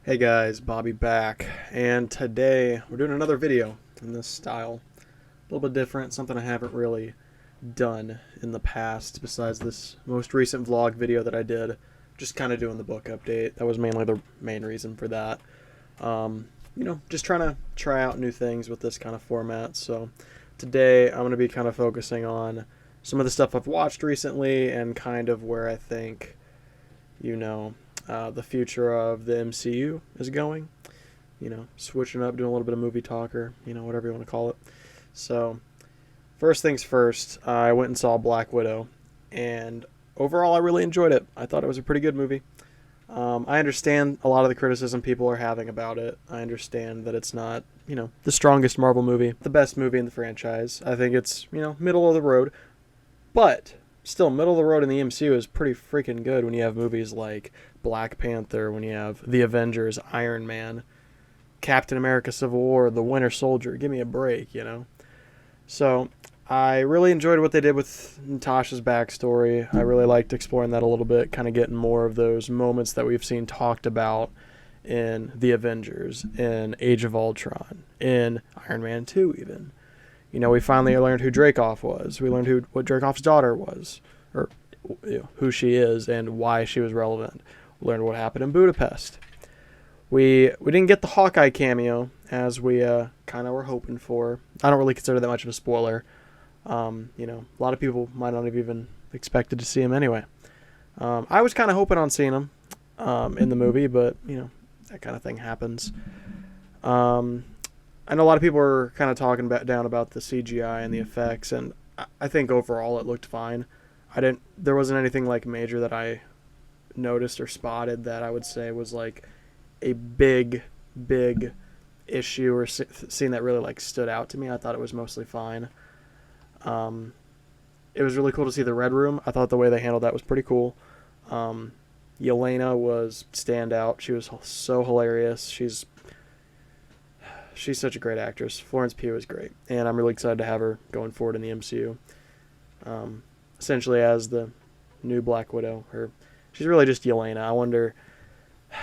Hey guys, Bobby back, and today we're doing another video in this style. A little bit different, something I haven't really done in the past besides this most recent vlog video that I did, just kind of doing the book update. That was mainly the main reason for that. Just trying to try out new things with this kind of format. So today I'm going to be kind of focusing on some of the stuff I've watched recently and kind of where I think, the future of the MCU is going. Switching up, doing a little bit of movie talk or, whatever you want to call it. So, first things first, I went and saw Black Widow, and overall I really enjoyed it. I thought it was a pretty good movie. I understand a lot of the criticism people are having about it. I understand that it's not, the strongest Marvel movie, the best movie in the franchise. I think it's, middle of the road. But still, middle of the road in the MCU is pretty freaking good when you have movies like Black Panther, when you have The Avengers, Iron Man, Captain America Civil War, The Winter Soldier. Give me a break, So I really enjoyed what they did with Natasha's backstory. I really liked exploring that a little bit, kind of getting more of those moments that we've seen talked about in The Avengers, in Age of Ultron, in Iron Man 2 even. We finally learned who Dracoff was. We learned what Dracoff's daughter was, or who she is and why she was relevant. We learned what happened in Budapest. We didn't get the Hawkeye cameo as we kind of were hoping for. I don't really consider that much of a spoiler. A lot of people might not have even expected to see him anyway. I was kind of hoping on seeing him in the movie, but that kind of thing happens. I know a lot of people are kind of talking down about the CGI and the effects, and I think overall it looked fine. There wasn't anything like major that I noticed or spotted that I would say was like a big issue or scene that really like stood out to me. I thought it was mostly fine. It was really cool to see the Red Room. I thought the way they handled that was pretty cool. Yelena was standout. She was so hilarious. She's such a great actress. Florence Pugh is great, and I'm really excited to have her going forward in the MCU. Essentially as the new Black Widow. She's really just Yelena. I wonder,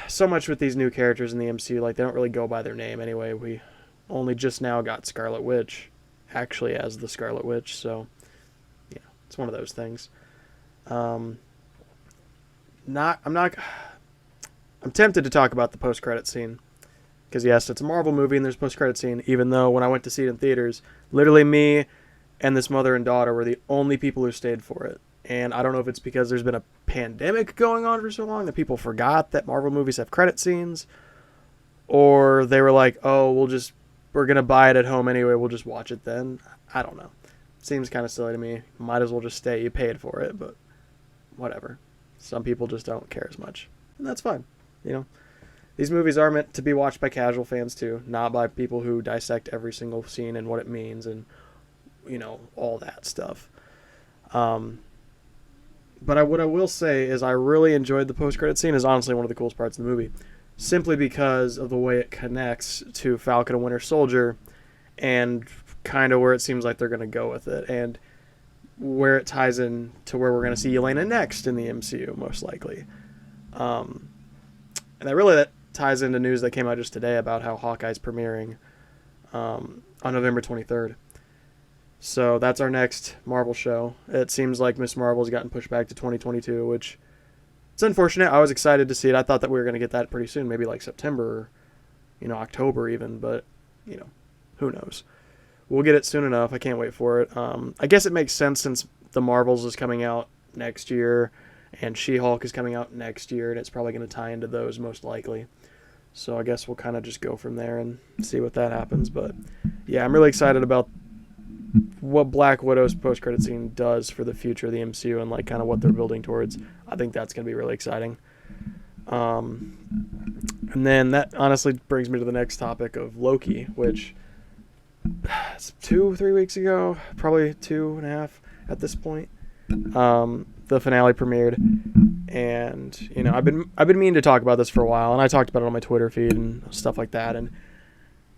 so much with these new characters in the MCU, like they don't really go by their name anyway. We only just now got Scarlet Witch actually as the Scarlet Witch, so it's one of those things. I'm tempted to talk about the post-credit scene. Because yes, it's a Marvel movie and there's a post-credit scene, even though when I went to see it in theaters, literally me and this mother and daughter were the only people who stayed for it. And I don't know if it's because there's been a pandemic going on for so long that people forgot that Marvel movies have credit scenes, or they were like, oh, we're going to buy it at home anyway, we'll just watch it then. I don't know. Seems kind of silly to me. Might as well just stay. You paid for it, but whatever. Some people just don't care as much. And that's fine, These movies are meant to be watched by casual fans too, not by people who dissect every single scene and what it means and, all that stuff. But what I will say is I really enjoyed the post-credit scene. Is honestly one of the coolest parts of the movie, simply because of the way it connects to Falcon and Winter Soldier and kind of where it seems like they're going to go with it and where it ties in to where we're going to see Yelena next in the MCU, most likely. And that ties into news that came out just today about how Hawkeye's premiering on November 23rd. So that's our next Marvel show. It seems like Miss Marvel's gotten pushed back to 2022, which it's unfortunate. I was excited to see it. I thought that we were going to get that pretty soon, maybe like September, or, October even, but, who knows. We'll get it soon enough. I can't wait for it. I guess it makes sense since The Marvels is coming out next year and She-Hulk is coming out next year, and it's probably going to tie into those most likely. So I guess we'll kind of just go from there and see what that happens. But yeah, I'm really excited about what Black Widow's post-credit scene does for the future of the MCU and like kind of what they're building towards. I think that's going to be really exciting. And then that honestly brings me to the next topic of Loki, which 2-3 weeks ago, probably 2.5 at this point. The finale premiered, and I've been meaning to talk about this for a while, and I talked about it on my Twitter feed and stuff like that. And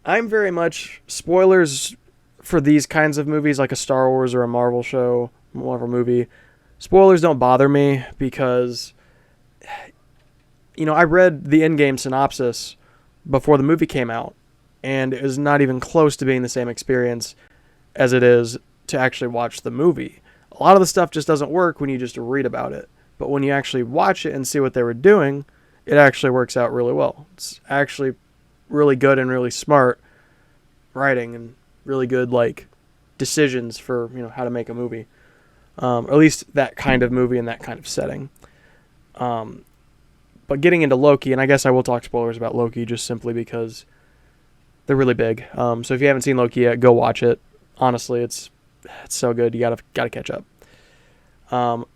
I'm very much spoilers for these kinds of movies, like a Star Wars or a Marvel movie. Spoilers don't bother me because I read the in-game synopsis before the movie came out, and it was not even close to being the same experience as it is to actually watch the movie. A lot of the stuff just doesn't work when you just read about it. But when you actually watch it and see what they were doing, it actually works out really well. It's actually really good and really smart writing and really good decisions for how to make a movie, or at least that kind of movie in that kind of setting. But getting into Loki, and I guess I will talk spoilers about Loki just simply because they're really big. So if you haven't seen Loki yet, go watch it. Honestly, it's so good. You gotta catch up.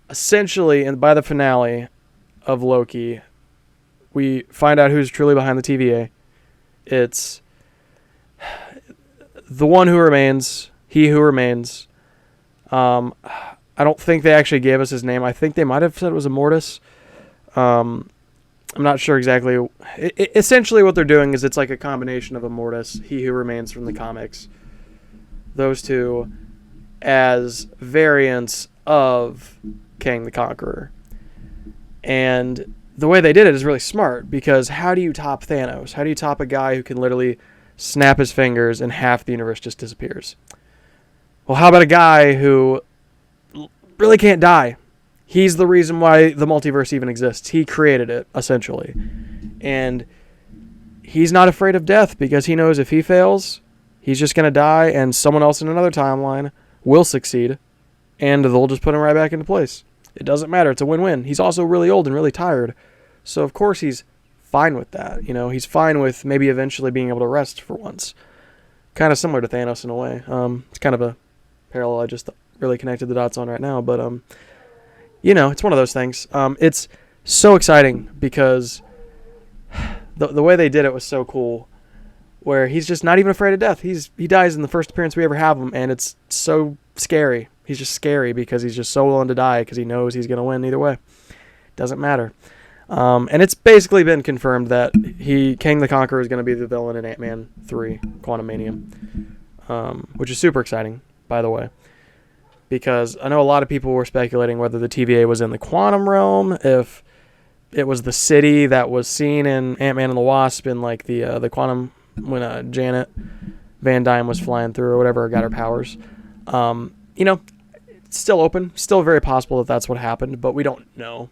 Essentially, and by the finale of Loki, we find out who's truly behind the TVA. It's the one who remains, he who remains. I don't think they actually gave us his name. I think they might have said it was Immortus. I'm not sure exactly. Essentially, what they're doing is it's like a combination of Immortus, He Who Remains from the comics, those two as variants of Kang the Conqueror. And the way they did it is really smart, because how do you top Thanos? How do you top a guy who can literally snap his fingers and half the universe just disappears? Well, how about a guy who really can't die? He's the reason why the multiverse even exists. He created it, essentially. And he's not afraid of death, because he knows if he fails, he's just going to die, and someone else in another timeline will succeed, and they'll just put him right back into place. It doesn't matter. It's a win-win. He's also really old and really tired. So, of course, he's fine with that. He's fine with maybe eventually being able to rest for once. Kind of similar to Thanos in a way. It's kind of a parallel I just really connected the dots on right now, but it's one of those things. It's so exciting because the way they did it was so cool, where he's just not even afraid of death. He dies in the first appearance we ever have him, and it's so scary. He's just scary because he's just so willing to die because he knows he's going to win either way. Doesn't matter. And it's basically been confirmed that Kang the Conqueror is going to be the villain in Ant-Man 3, Quantumania, which is super exciting, by the way. Because I know a lot of people were speculating whether the TVA was in the quantum realm, if it was the city that was seen in Ant-Man and the Wasp in the quantum, when Janet Van Dyne was flying through or whatever, got her powers. It's still open, still very possible that that's what happened, but we don't know.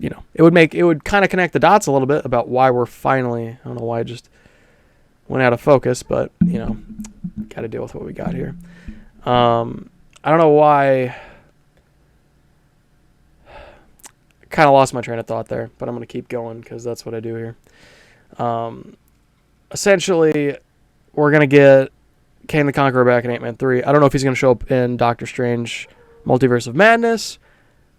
It would kind of connect the dots a little bit about why we're finally, I don't know why I just went out of focus, but got to deal with what we got here. I don't know why. Kind of lost my train of thought there, but I'm going to keep going because that's what I do here. Essentially, we're going to get Kang the Conqueror back in Ant-Man 3. I don't know if he's going to show up in Doctor Strange Multiverse of Madness.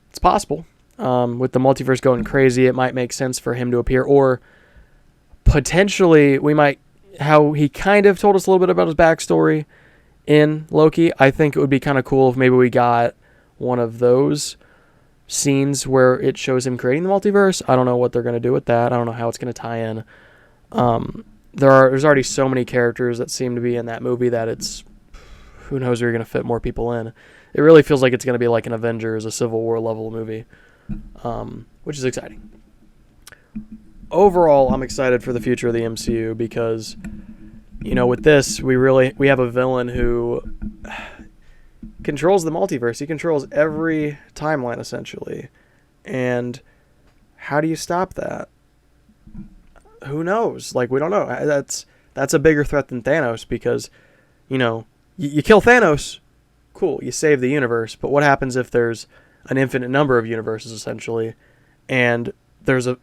It's possible. With the multiverse going crazy, it might make sense for him to appear, or potentially how he kind of told us a little bit about his backstory in Loki. I think it would be kind of cool if maybe we got one of those scenes where it shows him creating the multiverse. I don't know what they're going to do with that. I don't know how it's going to tie in. There's already so many characters that seem to be in that movie that who knows, you're going to fit more people in. It really feels like it's going to be like an Avengers, a Civil War level movie, which is exciting. Overall, I'm excited for the future of the MCU because, with this, we have a villain who controls the multiverse. He controls every timeline, essentially. And how do you stop that? Who knows? We don't know. That's a bigger threat than Thanos because, you kill Thanos, cool, you save the universe. But what happens if there's an infinite number of universes, essentially, and there's a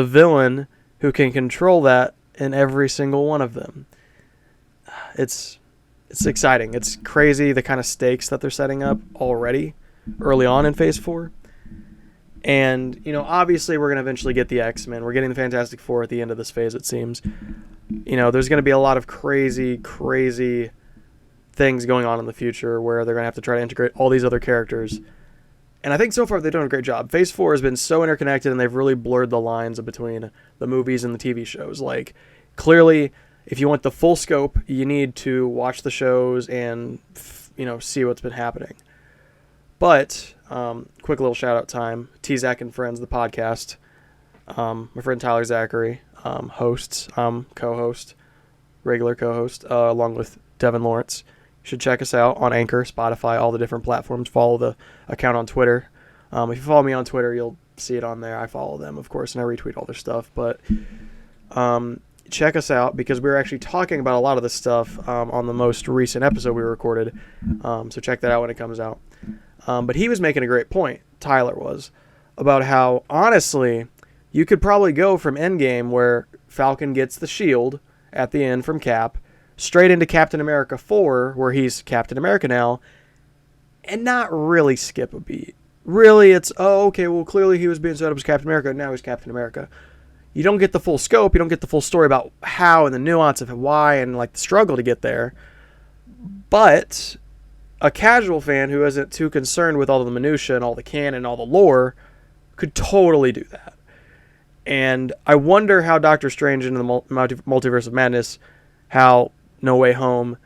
villain who can control that in every single one of them? It's exciting. It's crazy the kind of stakes that they're setting up already early on in Phase 4. And, obviously we're going to eventually get the X-Men. We're getting the Fantastic Four at the end of this phase, it seems. There's going to be a lot of crazy, crazy things going on in the future where they're going to have to try to integrate all these other characters. And I think so far they've done a great job. Phase 4 has been so interconnected, and they've really blurred the lines between the movies and the TV shows. Clearly, if you want the full scope, you need to watch the shows and, see what's been happening. But Quick little shout out time. T-Zach and Friends, the podcast. My friend Tyler Zachary hosts. Co-host, regular co-host, along with Devin Lawrence. You should check us out on Anchor, Spotify, all the different platforms. Follow the account on Twitter. If you follow me on Twitter, you'll see it on there. I follow them, of course, and I retweet all their stuff. But check us out, because we were actually talking about a lot of this stuff on the most recent episode we recorded. So check that out when it comes out. But he was making a great point, Tyler was, about how, honestly, you could probably go from Endgame, where Falcon gets the shield at the end from Cap, straight into Captain America 4, where he's Captain America now, and not really skip a beat. Really, it's, oh, okay, well, clearly he was being set up as Captain America, and now he's Captain America. You don't get the full scope, you don't get the full story about how and the nuance of why and, like, the struggle to get there. But a casual fan who isn't too concerned with all the minutia and all the canon and all the lore could totally do that. And I wonder how Doctor Strange in the Multiverse of Madness, how No Way Home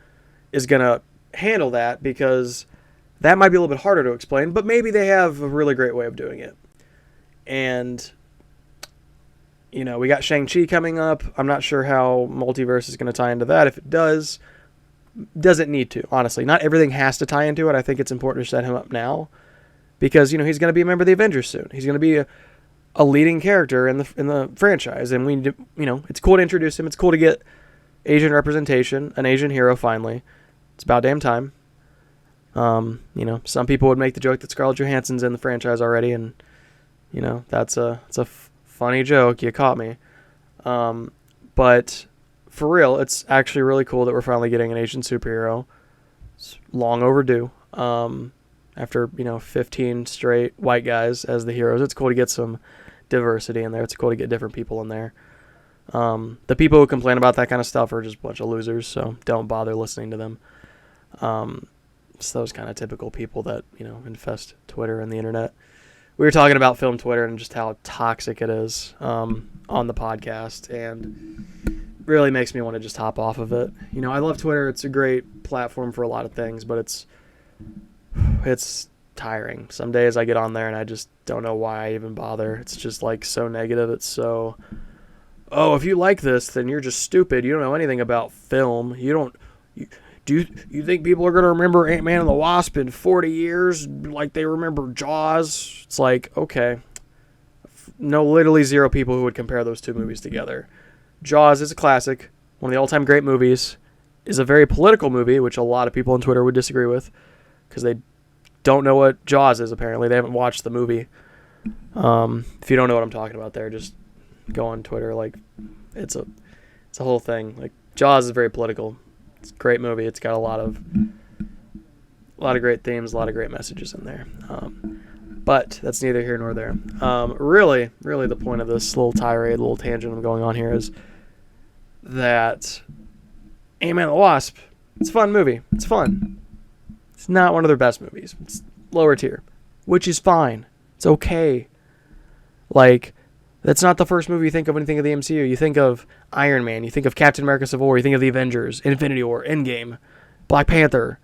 is going to handle that, because that might be a little bit harder to explain, but maybe they have a really great way of doing it. And, you know, we got Shang-Chi coming up. I'm not sure how Multiverse is going to tie into that. If it does it need to, honestly. Not everything has to tie into it. I think it's important to set him up now, because, you know, he's going to be a member of the Avengers soon. He's going to be a leading character in the franchise, and we, you know, it's cool to introduce him. It's cool to get Asian representation, an Asian hero finally. It's about damn time. You know, some people would make the joke that Scarlett Johansson's in the franchise already, and, you know, it's a funny joke. You caught me. But for real, it's actually really cool that we're finally getting an Asian superhero. It's long overdue. After, you know, 15 straight white guys as the heroes, it's cool to get some diversity in there. It's cool to get different people in there. The people who complain about that kind of stuff are just a bunch of losers, so don't bother listening to them. It's those kind of typical people that, you know, infest Twitter and the internet. We were talking about film Twitter and just how toxic it is on the podcast, and really makes me want to just hop off of it. You know, I love Twitter. It's a great platform for a lot of things, but it's tiring. Some days I get on there and I just don't know why I even bother. It's just, like, so negative. It's so, oh, if you like this, then you're just stupid. You don't know anything about film. Do you think people are going to remember Ant-Man and the Wasp in 40 years like they remember Jaws? It's like, okay. No, literally zero people who would compare those two movies together. Jaws is a classic, one of the all-time great movies, is a very political movie, which a lot of people on Twitter would disagree with, because they don't know what Jaws is, apparently. They haven't watched the movie. If you don't know what I'm talking about there, just go on Twitter. Like, it's a whole thing. Like, Jaws is very political. It's a great movie. It's got a lot of great themes, a lot of great messages in there. But that's neither here nor there. Really the point of this little tirade, little tangent I'm going on here is that Ant-Man and the Wasp, it's a fun movie. It's fun. It's not one of their best movies. It's lower tier, which is fine. It's okay. Like, that's not the first movie you think of when you think of the MCU. You think of Iron Man. You think of Captain America Civil War. You think of the Avengers, Infinity War, Endgame, Black Panther.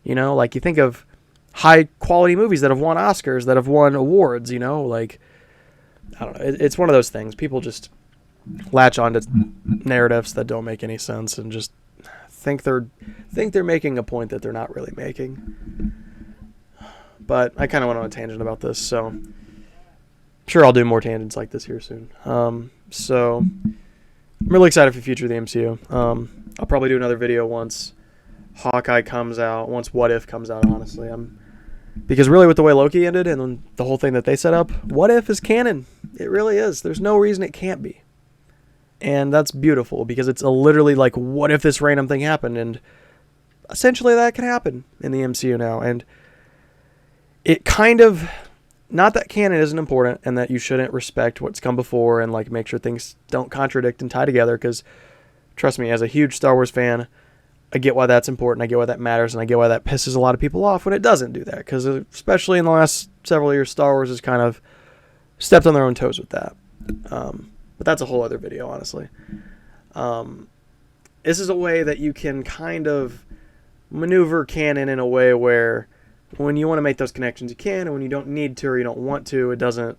You know, like, you think of high-quality movies that have won Oscars, that have won awards, you know? Like, I don't know. It's one of those things. People just latch on to narratives that don't make any sense and just think they're making a point that they're not really making. But I kind of went on a tangent about this, so I'm sure I'll do more tangents like this here soon. So I'm really excited for the future of the MCU. I'll probably do another video once Hawkeye comes out, once What If comes out, honestly. Because really with the way Loki ended and the whole thing that they set up, What If is canon. It really is. There's no reason it can't be. And that's beautiful, because it's literally like, what if this random thing happened? And essentially that can happen in the MCU now. And it kind of, not that canon isn't important and that you shouldn't respect what's come before and, like, make sure things don't contradict and tie together, because trust me, as a huge Star Wars fan, I get why that's important, I get why that matters, and I get why that pisses a lot of people off when it doesn't do that, because especially in the last several years, Star Wars has kind of stepped on their own toes with that. But that's a whole other video, honestly. This is a way that you can kind of maneuver canon in a way where when you want to make those connections, you can, and when you don't need to or you don't want to, it doesn't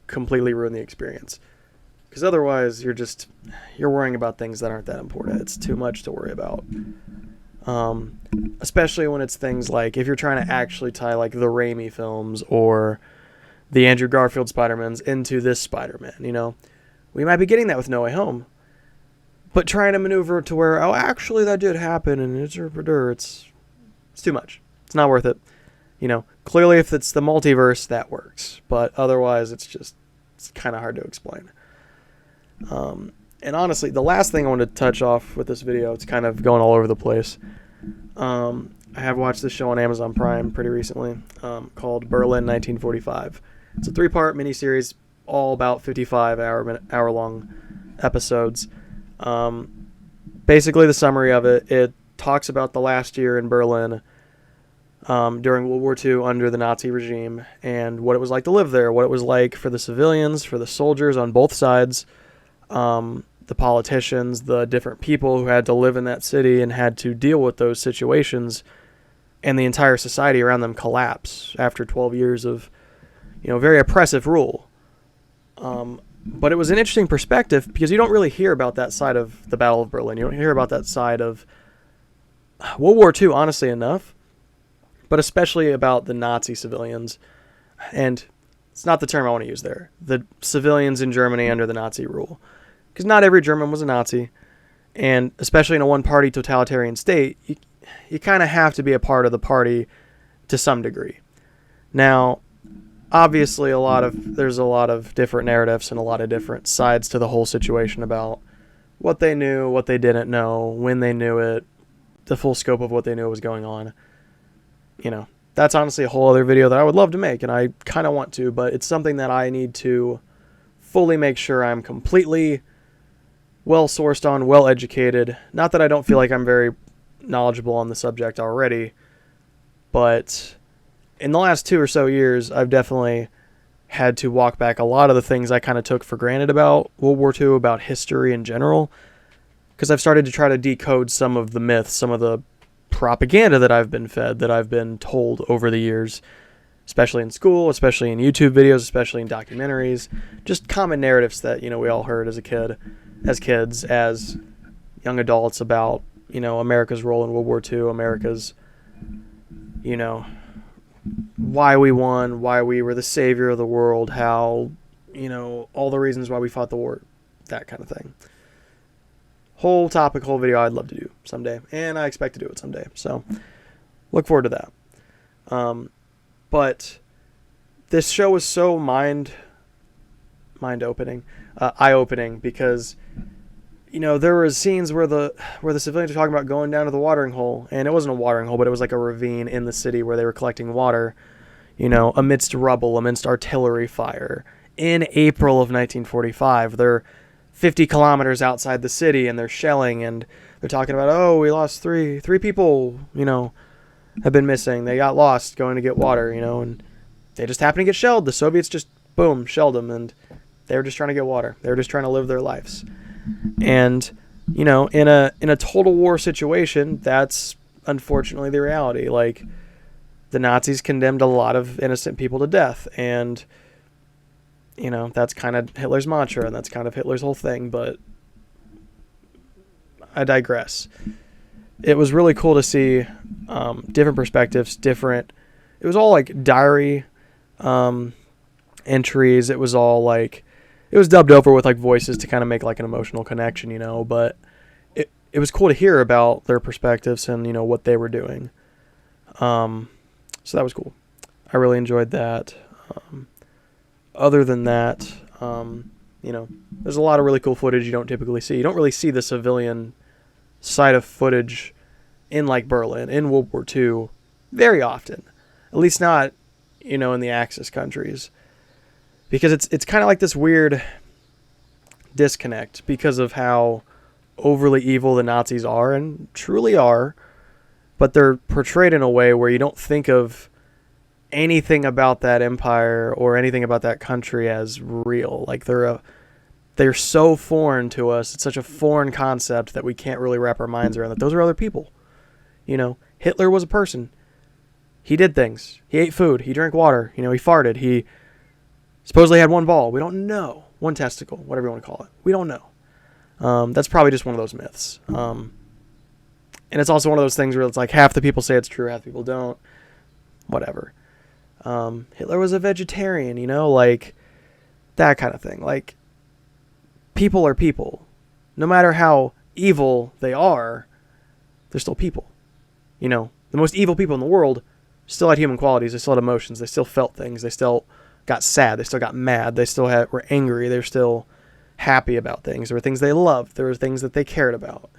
completely ruin the experience. Because otherwise, you're worrying about things that aren't that important. It's too much to worry about. Especially when it's things like, if you're trying to actually tie like the Raimi films or the Andrew Garfield Spider-Mans into this Spider-Man, you know, we might be getting that with No Way Home, but trying to maneuver it to where, oh, actually that did happen, and it's too much. It's not worth it. You know, clearly if it's the multiverse, that works, but otherwise it's kind of hard to explain. And honestly, the last thing I want to touch off with this video, it's kind of going all over the place. I have watched this show on Amazon Prime pretty recently, called Berlin 1945. It's a 3-part miniseries, all about 55-hour-long episodes. Basically, the summary of it talks about the last year in Berlin during World War II under the Nazi regime, and what it was like to live there, what it was like for the civilians, for the soldiers on both sides, the politicians, the different people who had to live in that city and had to deal with those situations, and the entire society around them collapse after 12 years of, you know, very oppressive rule. But it was an interesting perspective because you don't really hear about that side of the Battle of Berlin. You don't hear about that side of World War II, honestly enough, but especially about the Nazi civilians. And it's not the term I want to use there. The civilians in Germany under the Nazi rule. Because not every German was a Nazi. And especially in a one-party totalitarian state, you kind of have to be a part of the party to some degree. Now, obviously, there's a lot of different narratives and a lot of different sides to the whole situation about what they knew, what they didn't know, when they knew it, the full scope of what they knew was going on. You know, that's honestly a whole other video that I would love to make, and I kind of want to, but it's something that I need to fully make sure I'm completely well-sourced on, well-educated. Not that I don't feel like I'm very knowledgeable on the subject already, but in the last 2 or so years, I've definitely had to walk back a lot of the things I kind of took for granted about World War II, about history in general, because I've started to try to decode some of the myths, some of the propaganda that I've been fed, that I've been told over the years, especially in school, especially in YouTube videos, especially in documentaries, just common narratives that, you know, we all heard as kids, as young adults about, you know, America's role in World War II, America's, you know, why we won, why we were the savior of the world, how, you know, all the reasons why we fought the war, that kind of thing. Whole topic, whole video I'd love to do someday, and I expect to do it someday, so look forward to that. But this show was so mind-opening, eye-opening, because, you know, there were scenes where the civilians were talking about going down to the watering hole, and it wasn't a watering hole, but it was like a ravine in the city where they were collecting water, you know, amidst rubble, amidst artillery fire. In April of 1945, they're 50 kilometers outside the city, and they're shelling, and they're talking about, oh, we lost three people, you know, have been missing. They got lost going to get water, you know, and they just happened to get shelled. The Soviets just, boom, shelled them, and they were just trying to get water. They were just trying to live their lives. And, you know, in a total war situation, that's unfortunately the reality. Like, the Nazis condemned a lot of innocent people to death, and, you know, that's kind of Hitler's mantra, and that's kind of Hitler's whole thing, but I digress. It was really cool to see different perspectives, it was all like diary entries. It was all like, it was dubbed over with like voices to kind of make like an emotional connection, you know, but it was cool to hear about their perspectives and, you know, what they were doing. So that was cool. I really enjoyed that. Other than that, you know, there's a lot of really cool footage you don't typically see. You don't really see the civilian side of footage in like Berlin, in World War II, very often. At least not, you know, in the Axis countries. Because it's kind of like this weird disconnect because of how overly evil the Nazis are, and truly are, but they're portrayed in a way where you don't think of anything about that empire or anything about that country as real. Like, they're so foreign to us. It's such a foreign concept that we can't really wrap our minds around that those are other people. You know, Hitler was a person. he did things. He ate food. He drank water. He farted. He supposedly had one ball. We don't know. One testicle, whatever you want to call it. We don't know. That's probably just one of those myths. And it's also one of those things where it's like half the people say it's true, half the people don't. Whatever. Hitler was a vegetarian, like that kind of thing. Like, people are people. No matter how evil they are, they're still people. The most evil people in the world still had human qualities. They still had emotions. They still felt things. They still got sad. They still got mad. They still were angry. They were still happy about things. There were things they loved. There were things that they cared about.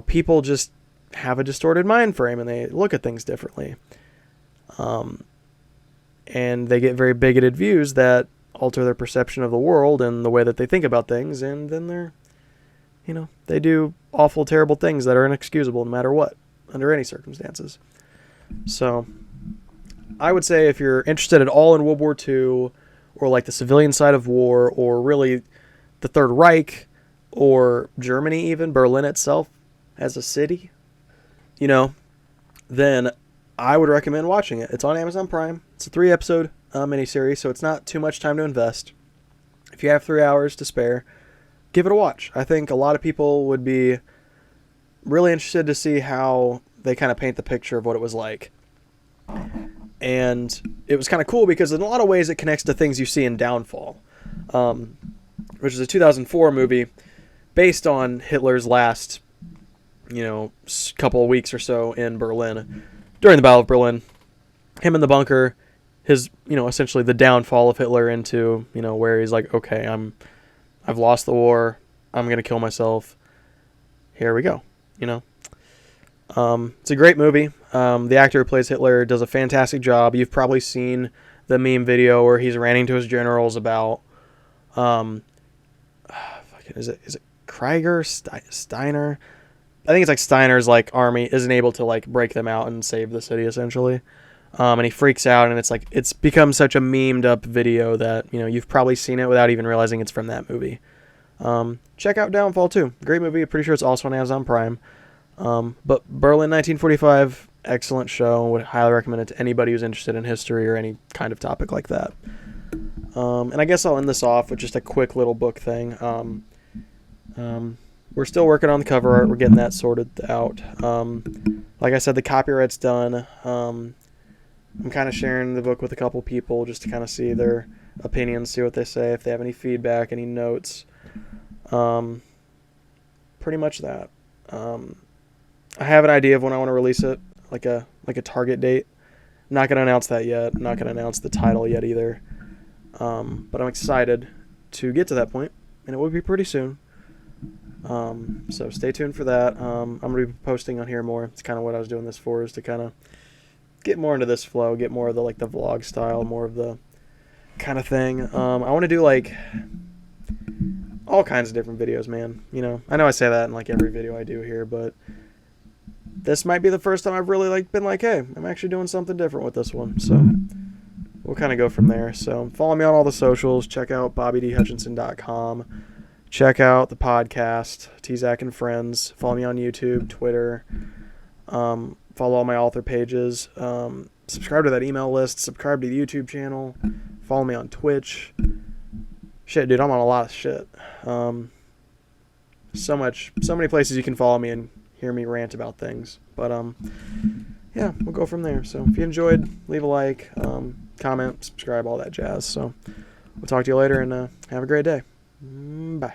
People just have a distorted mind frame and they look at things differently. And they get very bigoted views that alter their perception of the world and the way that they think about things. And then they're, they do awful, terrible things that are inexcusable no matter what, under any circumstances. So I would say if you're interested at all in World War II, or like the civilian side of war, or really the Third Reich, or Germany even, Berlin itself as a city, then I would recommend watching it. It's on Amazon Prime. It's a 3-episode miniseries, so it's not too much time to invest. If you have 3 hours to spare, give it a watch. I think a lot of people would be really interested to see how they kind of paint the picture of what it was like. And it was kind of cool because in a lot of ways it connects to things you see in Downfall, which is a 2004 movie based on Hitler's last, couple of weeks or so in Berlin, during the Battle of Berlin. Him in the bunker, his, essentially the downfall of Hitler into, where he's like, okay, I've lost the war. I'm going to kill myself. Here we go, It's a great movie. The actor who plays Hitler does a fantastic job. You've probably seen the meme video where he's ranting to his generals about, is it Krieger, Steiner? I think it's like Steiner's army isn't able to break them out and save the city essentially. And he freaks out, and it's become such a memed up video that, you've probably seen it without even realizing it's from that movie. Check out Downfall too. Great movie. I'm pretty sure it's also on Amazon Prime. But Berlin 1945, excellent show. Would highly recommend it to anybody who's interested in history or any kind of topic like that. And I guess I'll end this off with just a quick little book thing. We're still working on the cover art. We're getting that sorted out. Like I said, the copyright's done. I'm kind of sharing the book with a couple people just to kind of see their opinions, see what they say, if they have any feedback, any notes. Pretty much that. I have an idea of when I want to release it, like a target date. I'm not going to announce that yet. I'm not going to announce the title yet either. But I'm excited to get to that point, and it will be pretty soon. So stay tuned for that. I'm going to be posting on here more. It's kind of what I was doing this for, is to kind of get more into this flow, get more of the the vlog style, more of the kind of thing. I want to do all kinds of different videos, man. I know I say that in every video I do here, but this might be the first time I've really been hey, I'm actually doing something different with this one. So we'll kind of go from there. So follow me on all the socials. Check out BobbyDHutchinson.com. Check out the podcast, T-Zack and Friends. Follow me on YouTube, Twitter. Follow all my author pages. Subscribe to that email list. Subscribe to the YouTube channel. Follow me on Twitch. Shit, dude, I'm on a lot of shit. So many places you can follow me and hear me rant about things. But yeah, we'll go from there. So if you enjoyed, leave a like, comment, subscribe, all that jazz. So we'll talk to you later, and have a great day. Bye.